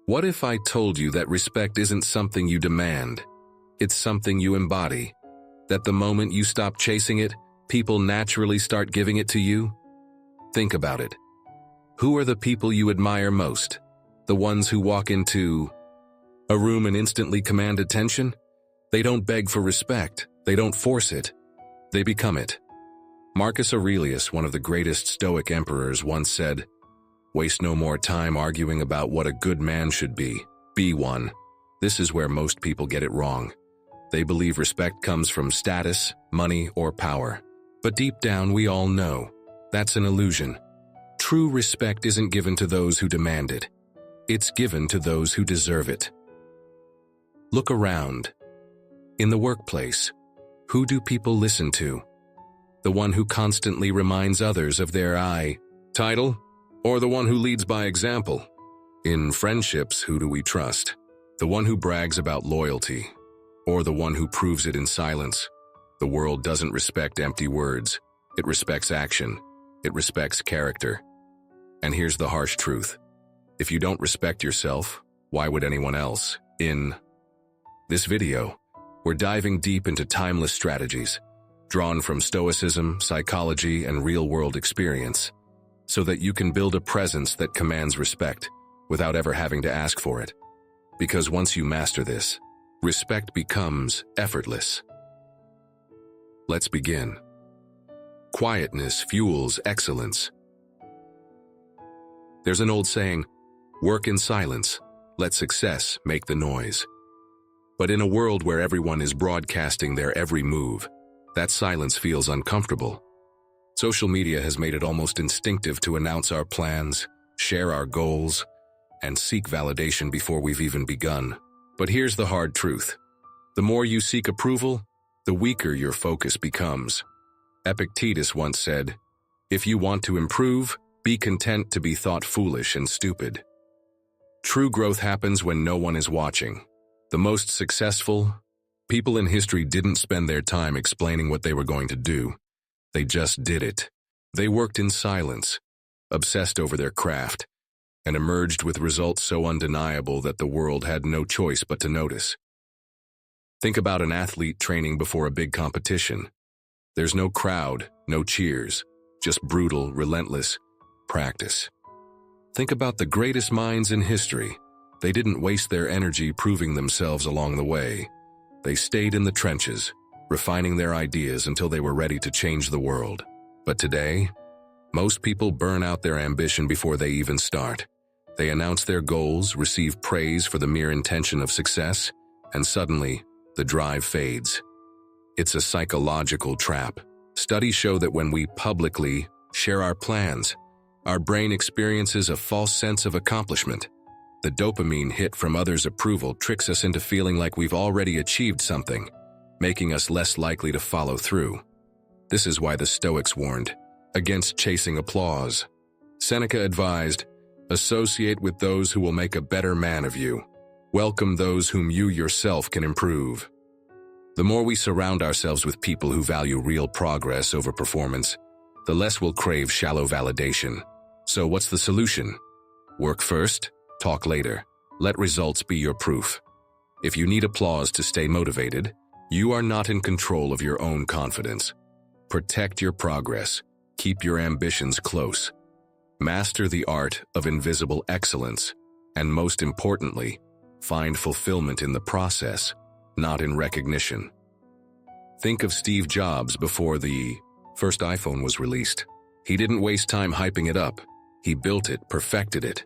What if I told you that respect isn't something you demand? It's something you embody. That the moment you stop chasing it, people naturally start giving it to you? Think about it. Who are the people you admire most? The ones who walk into a room and instantly command attention? They don't beg for respect. They don't force it. They become it. Marcus Aurelius, one of the greatest Stoic emperors, once said, "Waste no more time arguing about what a good man should be. Be one." This is where most people get it wrong. They believe respect comes from status, money, or power. But deep down, we all know that's an illusion. True respect isn't given to those who demand it. It's given to those who deserve it. Look around. In the workplace, who do people listen to? The one who constantly reminds others of their title, or the one who leads by example? In friendships, who do we trust? The one who brags about loyalty, or the one who proves it in silence? The world doesn't respect empty words. It respects action. It respects character. And here's the harsh truth. If you don't respect yourself, why would anyone else? In this video, we're diving deep into timeless strategies, drawn from Stoicism, psychology, and real-world experience, so that you can build a presence that commands respect without ever having to ask for it. Because once you master this, respect becomes effortless. Let's begin. Quietness fuels excellence. There's an old saying, "Work in silence, let success make the noise." But in a world where everyone is broadcasting their every move, that silence feels uncomfortable. Social media has made it almost instinctive to announce our plans, share our goals, and seek validation before we've even begun. But here's the hard truth. The more you seek approval, the weaker your focus becomes. Epictetus once said, "If you want to improve, be content to be thought foolish and stupid." True growth happens when no one is watching. The most successful people in history didn't spend their time explaining what they were going to do. They just did it. They worked in silence, obsessed over their craft, and emerged with results so undeniable that the world had no choice but to notice. Think about an athlete training before a big competition. There's no crowd, no cheers, just brutal, relentless practice. Think about the greatest minds in history. They didn't waste their energy proving themselves along the way. They stayed in the trenches, refining their ideas until they were ready to change the world. But today, most people burn out their ambition before they even start. They announce their goals, receive praise for the mere intention of success, and suddenly, the drive fades. It's a psychological trap. Studies show that when we publicly share our plans, our brain experiences a false sense of accomplishment. The dopamine hit from others' approval tricks us into feeling like we've already achieved something, making us less likely to follow through. This is why the Stoics warned against chasing applause. Seneca advised, "Associate with those who will make a better man of you. Welcome those whom you yourself can improve." The more we surround ourselves with people who value real progress over performance, the less we'll crave shallow validation. So what's the solution? Work first, talk later. Let results be your proof. If you need applause to stay motivated, you are not in control of your own confidence. Protect your progress. Keep your ambitions close. Master the art of invisible excellence. And most importantly, find fulfillment in the process, not in recognition. Think of Steve Jobs before the first iPhone was released. He didn't waste time hyping it up. He built it, perfected it.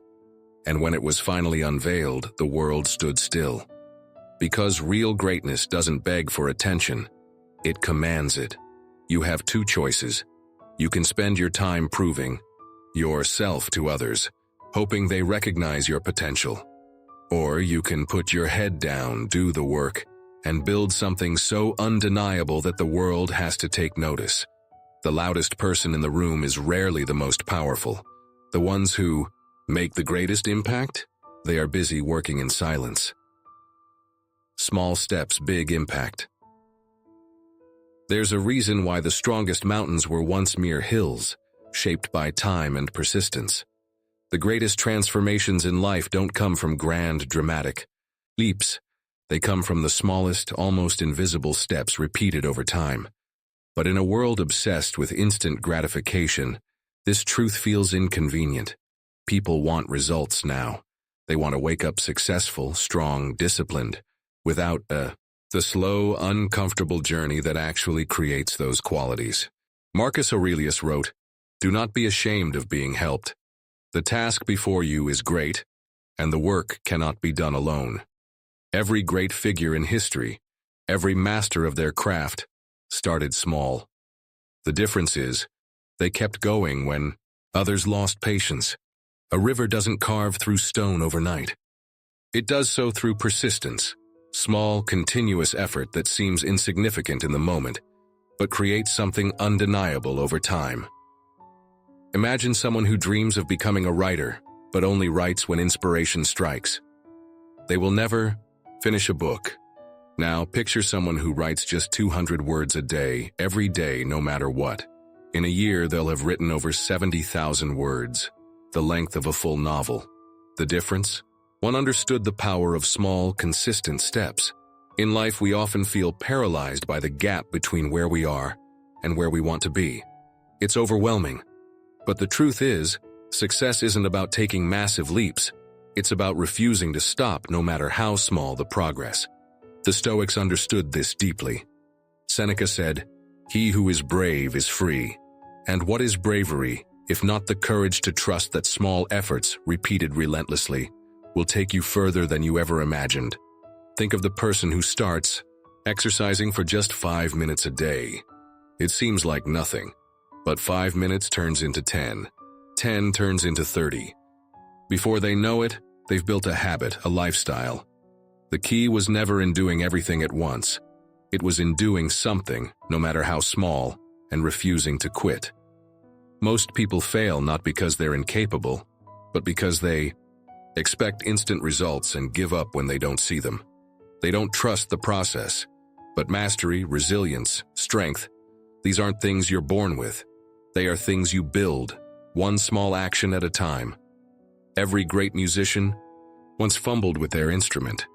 And when it was finally unveiled, the world stood still. Because real greatness doesn't beg for attention, it commands it. You have two choices. You can spend your time proving yourself to others, hoping they recognize your potential. Or you can put your head down, do the work, and build something so undeniable that the world has to take notice. The loudest person in the room is rarely the most powerful. The ones who make the greatest impact, they are busy working in silence. Small steps, big impact. There's a reason why the strongest mountains were once mere hills, shaped by time and persistence. The greatest transformations in life don't come from grand, dramatic leaps. They come from the smallest, almost invisible steps repeated over time. But in a world obsessed with instant gratification, this truth feels inconvenient. People want results now. They want to wake up successful, strong, disciplined, without the slow, uncomfortable journey that actually creates those qualities. Marcus Aurelius wrote, "Do not be ashamed of being helped. The task before you is great, and the work cannot be done alone." Every great figure in history, every master of their craft, started small. The difference is, they kept going when others lost patience. A river doesn't carve through stone overnight. It does so through persistence, small, continuous effort that seems insignificant in the moment, but creates something undeniable over time. Imagine someone who dreams of becoming a writer, but only writes when inspiration strikes. They will never finish a book. Now, picture someone who writes just 200 words a day, every day, no matter what. In a year, they'll have written over 70,000 words, the length of a full novel. The difference? One understood the power of small, consistent steps. In life, we often feel paralyzed by the gap between where we are and where we want to be. It's overwhelming. But the truth is, success isn't about taking massive leaps. It's about refusing to stop no matter how small the progress. The Stoics understood this deeply. Seneca said, "He who is brave is free." And what is bravery, if not the courage to trust that small efforts, repeated relentlessly, will take you further than you ever imagined? Think of the person who starts exercising for just 5 minutes a day. It seems like nothing, but 5 minutes turns into 10. 10 turns into 30. Before they know it, they've built a habit, a lifestyle. The key was never in doing everything at once. It was in doing something, no matter how small, and refusing to quit. Most people fail not because they're incapable, but because they expect instant results and give up when they don't see them. They don't trust the process. But mastery, resilience, strength, these aren't things you're born with. They are things you build, one small action at a time. Every great musician once fumbled with their instrument.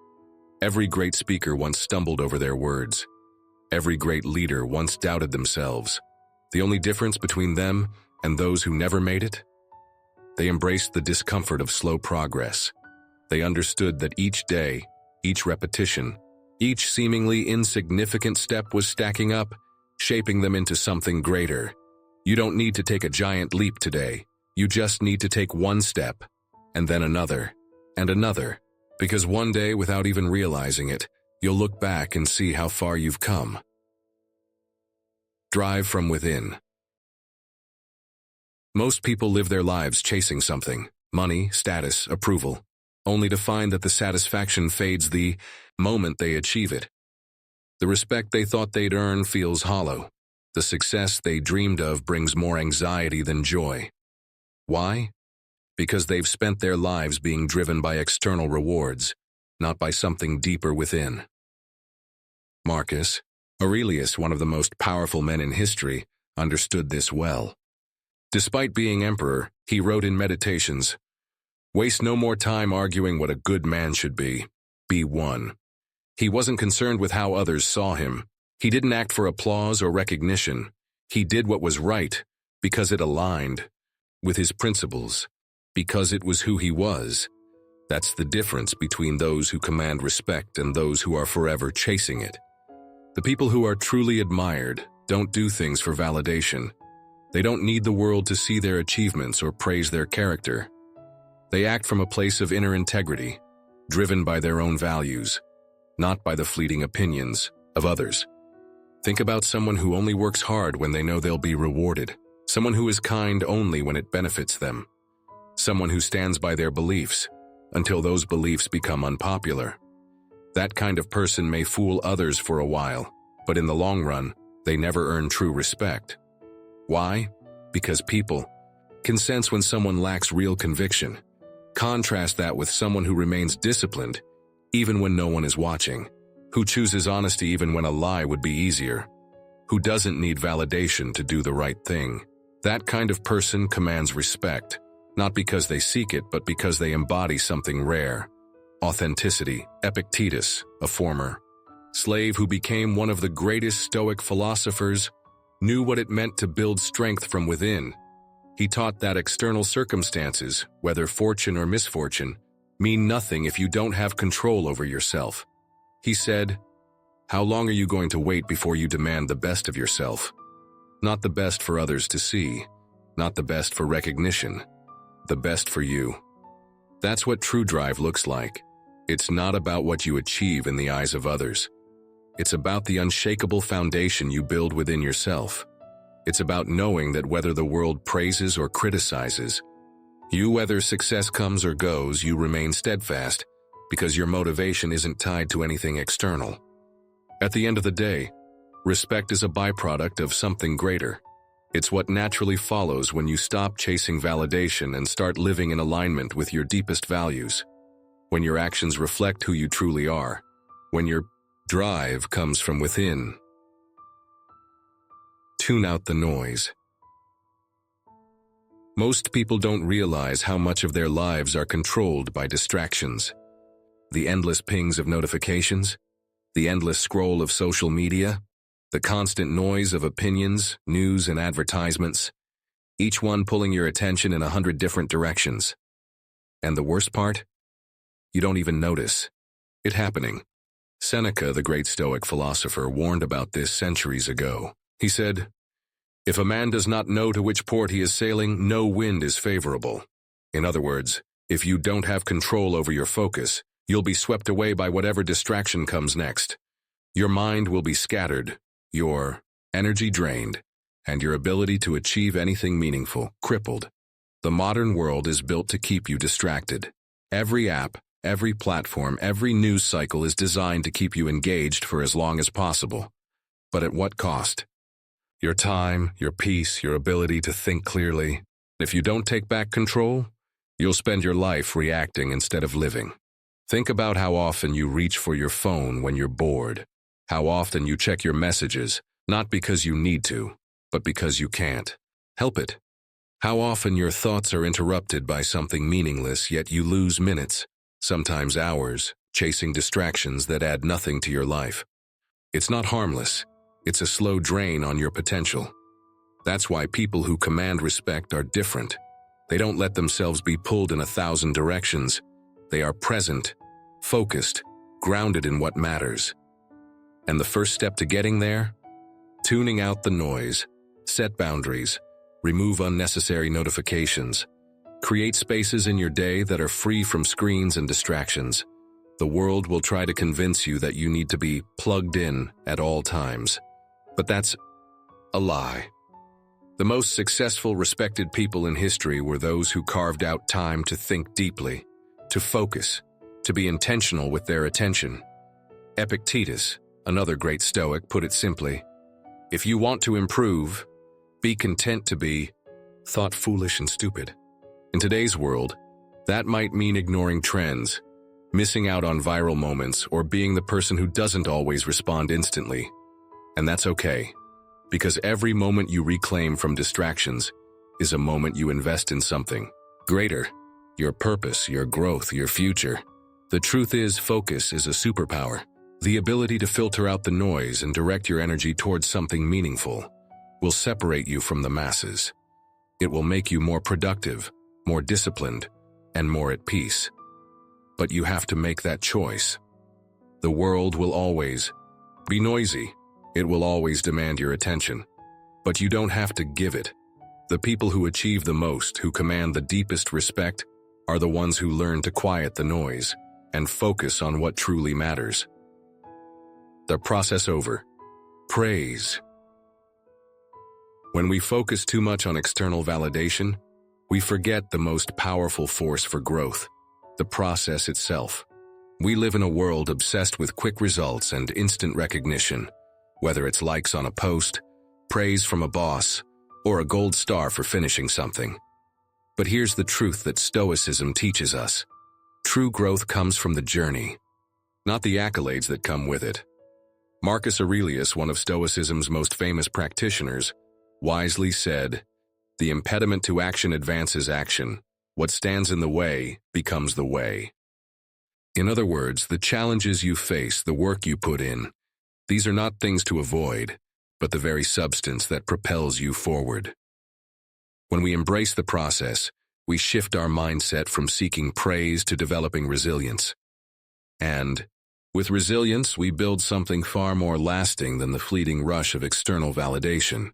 Every great speaker once stumbled over their words. Every great leader once doubted themselves. The only difference between them and those who never made it? They embraced the discomfort of slow progress. They understood that each day, each repetition, each seemingly insignificant step was stacking up, shaping them into something greater. You don't need to take a giant leap today. You just need to take one step, and then another, and another, because one day, without even realizing it, you'll look back and see how far you've come. Drive from within. Most people live their lives chasing something, money, status, approval, only to find that the satisfaction fades the moment they achieve it. The respect they thought they'd earn feels hollow. The success they dreamed of brings more anxiety than joy. Why? Because they've spent their lives being driven by external rewards, not by something deeper within. Marcus Aurelius, one of the most powerful men in history, understood this well. Despite being emperor, he wrote in Meditations, "Waste no more time arguing what a good man should be. Be one." He wasn't concerned with how others saw him. He didn't act for applause or recognition. He did what was right, because it aligned with his principles, because it was who he was. That's the difference between those who command respect and those who are forever chasing it. The people who are truly admired don't do things for validation. They don't need the world to see their achievements or praise their character. They act from a place of inner integrity, driven by their own values, not by the fleeting opinions of others. Think about someone who only works hard when they know they'll be rewarded, someone who is kind only when it benefits them, someone who stands by their beliefs until those beliefs become unpopular. That kind of person may fool others for a while, but in the long run, they never earn true respect. Why? Because people can sense when someone lacks real conviction. Contrast that with someone who remains disciplined, even when no one is watching, who chooses honesty even when a lie would be easier, who doesn't need validation to do the right thing. That kind of person commands respect, not because they seek it, but because they embody something rare. Authenticity. Epictetus, a former slave who became one of the greatest Stoic philosophers, knew what it meant to build strength from within. He taught that external circumstances, whether fortune or misfortune, mean nothing if you don't have control over yourself. He said, "How long are you going to wait before you demand the best of yourself? Not the best for others to see, not the best for recognition, the best for you." That's what true drive looks like. It's not about what you achieve in the eyes of others. It's about the unshakable foundation you build within yourself. It's about knowing that whether the world praises or criticizes, whether success comes or goes, you remain steadfast because your motivation isn't tied to anything external. At the end of the day, respect is a byproduct of something greater. It's what naturally follows when you stop chasing validation and start living in alignment with your deepest values. When your actions reflect who you truly are. When your drive comes from within. Tune out the noise. Most people don't realize how much of their lives are controlled by distractions. The endless pings of notifications, the endless scroll of social media, the constant noise of opinions, news, and advertisements, each one pulling your attention in 100 different directions. And the worst part? You don't even notice it happening. Seneca, the great Stoic philosopher, warned about this centuries ago. He said, "If a man does not know to which port he is sailing, no wind is favorable." In other words, if you don't have control over your focus, you'll be swept away by whatever distraction comes next. Your mind will be scattered, your energy drained, and your ability to achieve anything meaningful crippled. The modern world is built to keep you distracted. Every app, every platform, every news cycle is designed to keep you engaged for as long as possible. But at what cost? Your time, your peace, your ability to think clearly. If you don't take back control, you'll spend your life reacting instead of living. Think about how often you reach for your phone when you're bored. How often you check your messages, not because you need to, but because you can't help it. How often your thoughts are interrupted by something meaningless, yet you lose minutes, sometimes hours, chasing distractions that add nothing to your life. It's not harmless. It's a slow drain on your potential. That's why people who command respect are different. They don't let themselves be pulled in 1,000 directions. They are present, focused, grounded in what matters. And the first step to getting there? Tuning out the noise, set boundaries, remove unnecessary notifications, create spaces in your day that are free from screens and distractions. The world will try to convince you that you need to be plugged in at all times. But that's a lie. The most successful, respected people in history were those who carved out time to think deeply, to focus, to be intentional with their attention. Epictetus, another great Stoic, put it simply, "If you want to improve, be content to be thought foolish and stupid." In today's world, that might mean ignoring trends, missing out on viral moments, or being the person who doesn't always respond instantly. And that's okay, because every moment you reclaim from distractions is a moment you invest in something greater, your purpose, your growth, your future. The truth is, focus is a superpower. The ability to filter out the noise and direct your energy towards something meaningful will separate you from the masses. It will make you more productive, more disciplined, and more at peace. But you have to make that choice. The world will always be noisy. It will always demand your attention. But you don't have to give it. The people who achieve the most, who command the deepest respect, are the ones who learn to quiet the noise and focus on what truly matters. The process over. Praise. When we focus too much on external validation, we forget the most powerful force for growth, the process itself. We live in a world obsessed with quick results and instant recognition, whether it's likes on a post, praise from a boss, or a gold star for finishing something. But here's the truth that Stoicism teaches us. True growth comes from the journey, not the accolades that come with it. Marcus Aurelius, one of Stoicism's most famous practitioners, wisely said, "The impediment to action advances action, What stands in the way becomes the way. In other words, the challenges you face, the work you put in, these are not things to avoid, but the very substance that propels you forward. When we embrace the process, we shift our mindset from seeking praise to developing resilience. And, with resilience, we build something far more lasting than the fleeting rush of external validation.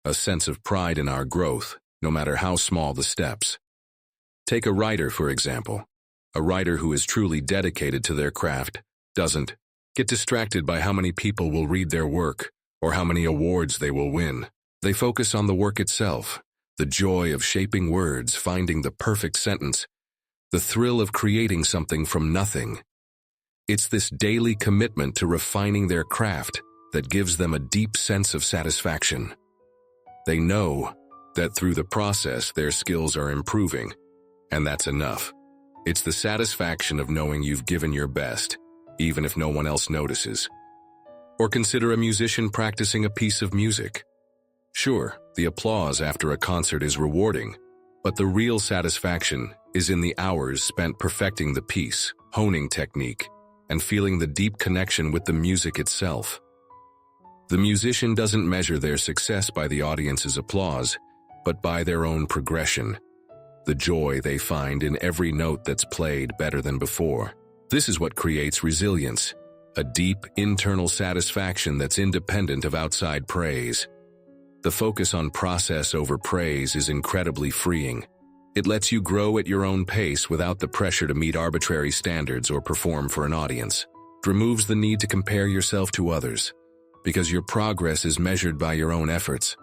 A sense of pride in our growth, no matter how small the steps. Take a writer, for example. A writer who is truly dedicated to their craft doesn't get distracted by how many people will read their work or how many awards they will win. They focus on the work itself, the joy of shaping words, finding the perfect sentence, the thrill of creating something from nothing. It's this daily commitment to refining their craft that gives them a deep sense of satisfaction. They know that through the process their skills are improving, and that's enough. It's the satisfaction of knowing you've given your best, even if no one else notices. Or consider a musician practicing a piece of music. Sure, the applause after a concert is rewarding, but the real satisfaction is in the hours spent perfecting the piece, honing technique, and feeling the deep connection with the music itself. The musician doesn't measure their success by the audience's applause, but by their own progression. The joy they find in every note that's played better than before. This is what creates resilience, a deep internal satisfaction that's independent of outside praise. The focus on process over praise is incredibly freeing. It lets you grow at your own pace without the pressure to meet arbitrary standards or perform for an audience. It removes the need to compare yourself to others, because your progress is measured by your own efforts.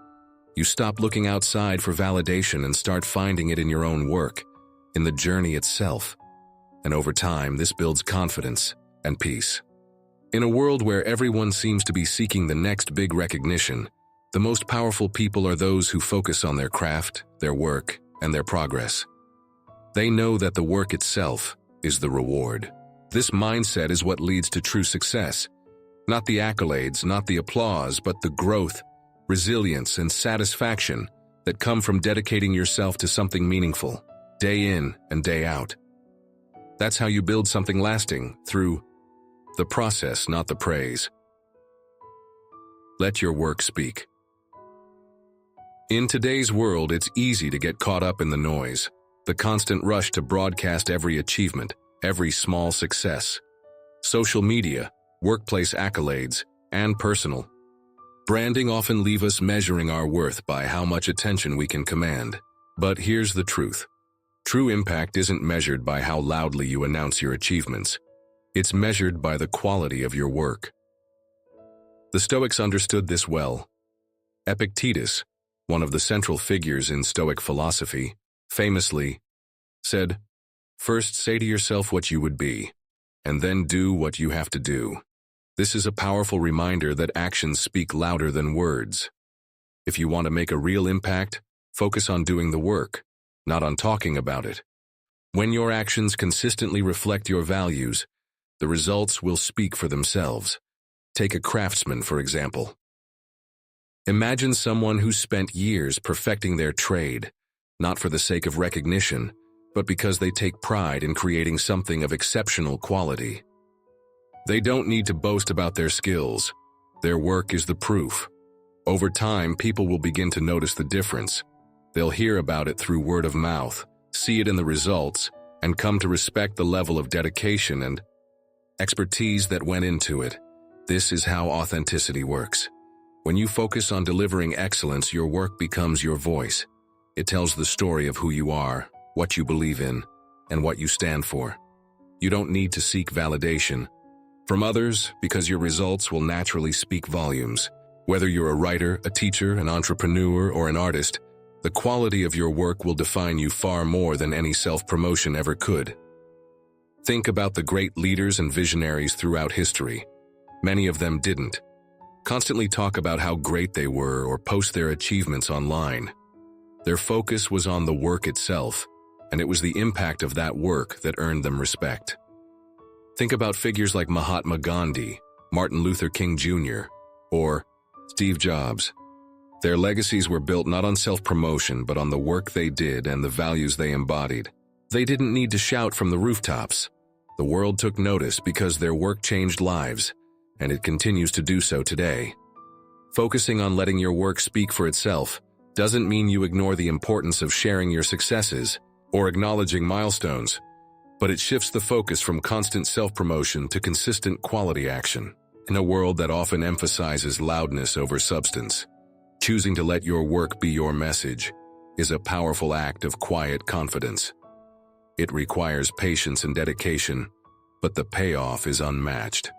You stop looking outside for validation and start finding it in your own work, in the journey itself. And over time, this builds confidence and peace. In a world where everyone seems to be seeking the next big recognition, the most powerful people are those who focus on their craft, their work, and their progress. They know that the work itself is the reward. This mindset is what leads to true success. Not the accolades, not the applause, but the growth, resilience, and satisfaction that come from dedicating yourself to something meaningful, day in and day out. That's how you build something lasting, through the process, not the praise. Let your work speak. In today's world, it's easy to get caught up in the noise, the constant rush to broadcast every achievement, every small success. Social media, workplace accolades, and personal branding often leave us measuring our worth by how much attention we can command. But here's the truth. True impact isn't measured by how loudly you announce your achievements. It's measured by the quality of your work. The Stoics understood this well. Epictetus, one of the central figures in Stoic philosophy, famously said, "First say to yourself what you would be, and then do what you have to do." This is a powerful reminder that actions speak louder than words. If you want to make a real impact, focus on doing the work, not on talking about it. When your actions consistently reflect your values, the results will speak for themselves. Take a craftsman, for example. Imagine someone who spent years perfecting their trade, not for the sake of recognition, but because they take pride in creating something of exceptional quality. They don't need to boast about their skills. Their work is the proof. Over time, people will begin to notice the difference. They'll hear about it through word of mouth, see it in the results, and come to respect the level of dedication and expertise that went into it. This is how authenticity works. When you focus on delivering excellence, your work becomes your voice. It tells the story of who you are, what you believe in, and what you stand for. You don't need to seek validation from others, because your results will naturally speak volumes. Whether you're a writer, a teacher, an entrepreneur, or an artist, the quality of your work will define you far more than any self-promotion ever could. Think about the great leaders and visionaries throughout history. Many of them didn't constantly talk about how great they were or post their achievements online. Their focus was on the work itself, and it was the impact of that work that earned them respect. Think about figures like Mahatma Gandhi, Martin Luther King Jr., or Steve Jobs. Their legacies were built not on self-promotion, but on the work they did and the values they embodied. They didn't need to shout from the rooftops. The world took notice because their work changed lives, and it continues to do so today. Focusing on letting your work speak for itself doesn't mean you ignore the importance of sharing your successes or acknowledging milestones, but it shifts the focus from constant self-promotion to consistent quality action. In a world that often emphasizes loudness over substance, choosing to let your work be your message is a powerful act of quiet confidence. It requires patience and dedication, but the payoff is unmatched.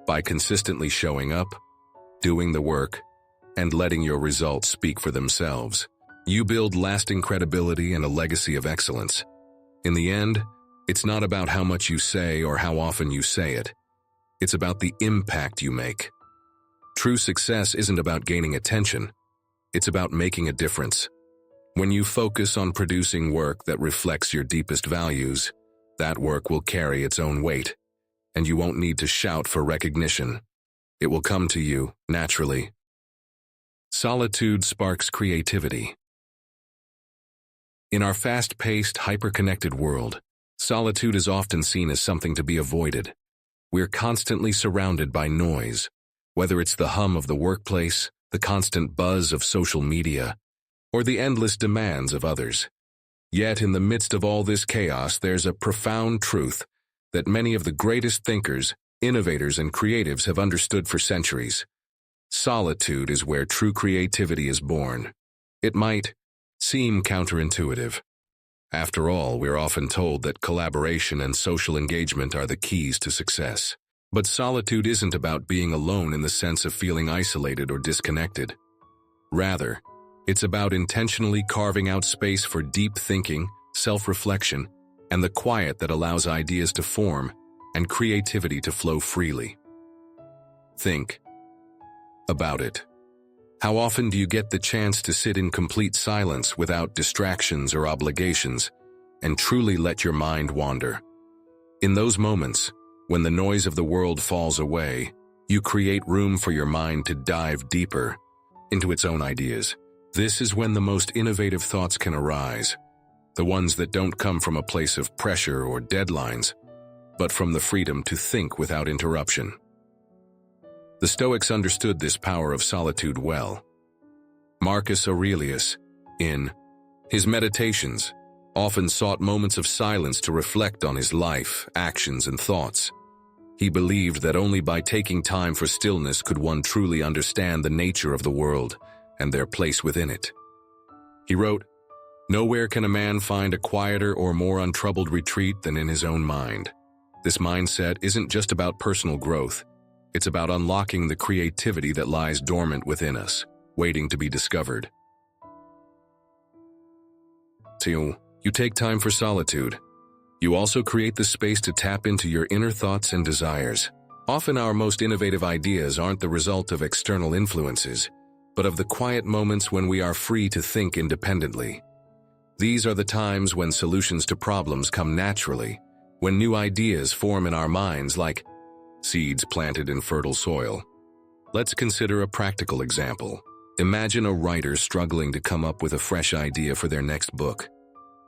By consistently showing up, doing the work, and letting your results speak for themselves, you build lasting credibility and a legacy of excellence. In the end, it's not about how much you say or how often you say it. It's about the impact you make. True success isn't about gaining attention. It's about making a difference. When you focus on producing work that reflects your deepest values, that work will carry its own weight, and you won't need to shout for recognition. It will come to you naturally. Solitude sparks creativity. In our fast-paced, hyper-connected world, solitude is often seen as something to be avoided. We're constantly surrounded by noise, whether it's the hum of the workplace, the constant buzz of social media, or the endless demands of others. Yet in the midst of all this chaos, there's a profound truth that many of the greatest thinkers, innovators, and creatives have understood for centuries. Solitude is where true creativity is born. It might seem counterintuitive. After all, we're often told that collaboration and social engagement are the keys to success. But solitude isn't about being alone in the sense of feeling isolated or disconnected. Rather, it's about intentionally carving out space for deep thinking, self-reflection, and the quiet that allows ideas to form and creativity to flow freely. Think about it. How often do you get the chance to sit in complete silence without distractions or obligations and truly let your mind wander? In those moments, when the noise of the world falls away, you create room for your mind to dive deeper into its own ideas. This is when the most innovative thoughts can arise, the ones that don't come from a place of pressure or deadlines, but from the freedom to think without interruption. The Stoics understood this power of solitude well. Marcus Aurelius, in his Meditations, often sought moments of silence to reflect on his life, actions, and thoughts. He believed that only by taking time for stillness could one truly understand the nature of the world and their place within it. He wrote, "Nowhere can a man find a quieter or more untroubled retreat than in his own mind." This mindset isn't just about personal growth. It's about unlocking the creativity that lies dormant within us, waiting to be discovered. So, you take time for solitude. You also create the space to tap into your inner thoughts and desires. Often our most innovative ideas aren't the result of external influences, but of the quiet moments when we are free to think independently. These are the times when solutions to problems come naturally, when new ideas form in our minds like seeds planted in fertile soil. Let's consider a practical example. Imagine a writer struggling to come up with a fresh idea for their next book.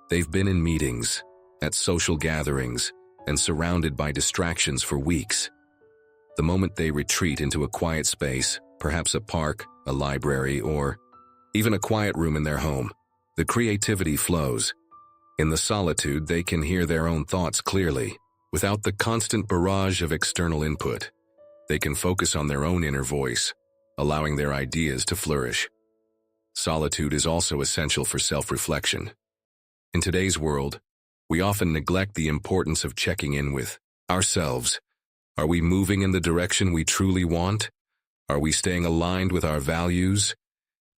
They've been in meetings, at social gatherings, and surrounded by distractions for weeks. The moment they retreat into a quiet space, perhaps a park, a library, or even a quiet room in their home, the creativity flows. In the solitude, they can hear their own thoughts clearly, without the constant barrage of external input. They can focus on their own inner voice, allowing their ideas to flourish. Solitude is also essential for self-reflection. In today's world, we often neglect the importance of checking in with ourselves. Are we moving in the direction we truly want? Are we staying aligned with our values?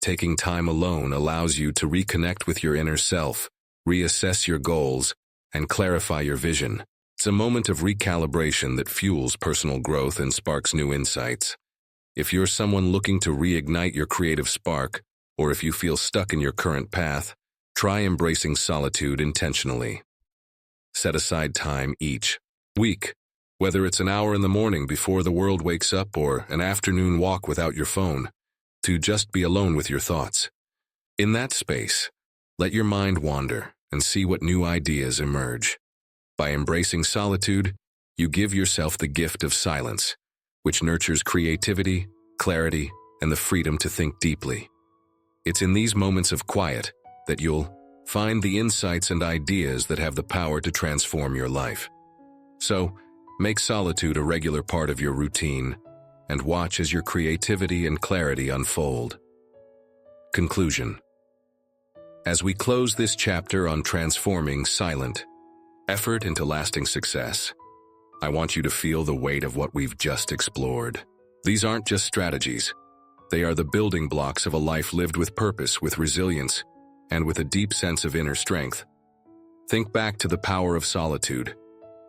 Taking time alone allows you to reconnect with your inner self, reassess your goals, and clarify your vision. It's a moment of recalibration that fuels personal growth and sparks new insights. If you're someone looking to reignite your creative spark, or if you feel stuck in your current path, try embracing solitude intentionally. Set aside time each week, whether it's an hour in the morning before the world wakes up or an afternoon walk without your phone. to just be alone with your thoughts. In that space, let your mind wander and see what new ideas emerge. By embracing solitude, you give yourself the gift of silence, which nurtures creativity, clarity, and the freedom to think deeply. It's in these moments of quiet that you'll find the insights and ideas that have the power to transform your life. So, make solitude a regular part of your routine and watch as your creativity and clarity unfold. Conclusion. As we close this chapter on transforming silent effort into lasting success, I want you to feel the weight of what we've just explored. These aren't just strategies. They are the building blocks of a life lived with purpose, with resilience, and with a deep sense of inner strength. Think back to the power of solitude,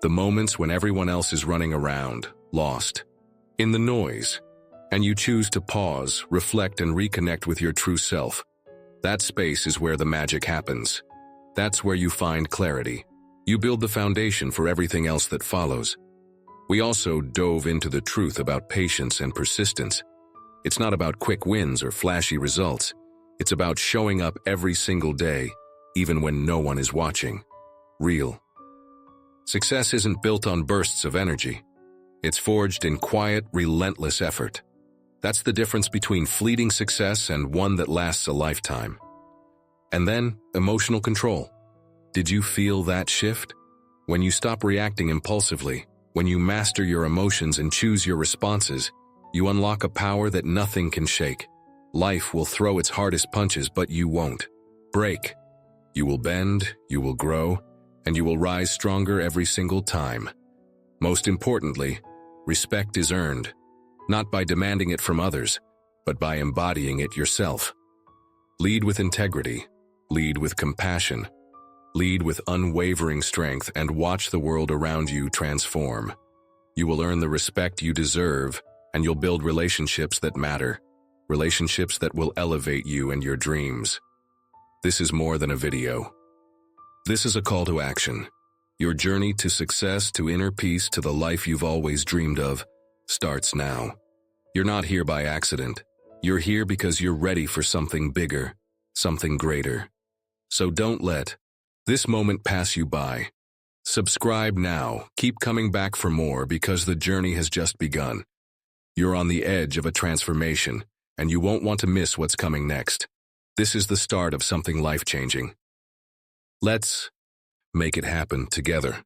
the moments when everyone else is running around, lost in the noise, and you choose to pause, reflect, and reconnect with your true self. That space is where the magic happens. That's where you find clarity. You build the foundation for everything else that follows. We also dove into the truth about patience and persistence. It's not about quick wins or flashy results. It's about showing up every single day, even when no one is watching. Real success isn't built on bursts of energy. It's forged in quiet, relentless effort. That's the difference between fleeting success and one that lasts a lifetime. And then, emotional control. Did you feel that shift? When you stop reacting impulsively, when you master your emotions and choose your responses, you unlock a power that nothing can shake. Life will throw its hardest punches, but you won't break. You will bend, you will grow, and you will rise stronger every single time. Most importantly, respect is earned, not by demanding it from others, but by embodying it yourself. Lead with integrity, lead with compassion, lead with unwavering strength, and watch the world around you transform. You will earn the respect you deserve, and you'll build relationships that matter, relationships that will elevate you and your dreams. This is more than a video. This is a call to action. Your journey to success, to inner peace, to the life you've always dreamed of, starts now. You're not here by accident. You're here because you're ready for something bigger, something greater. So don't let this moment pass you by. Subscribe now. Keep coming back for more, because the journey has just begun. You're on the edge of a transformation, and you won't want to miss what's coming next. This is the start of something life-changing. Let's make it happen together.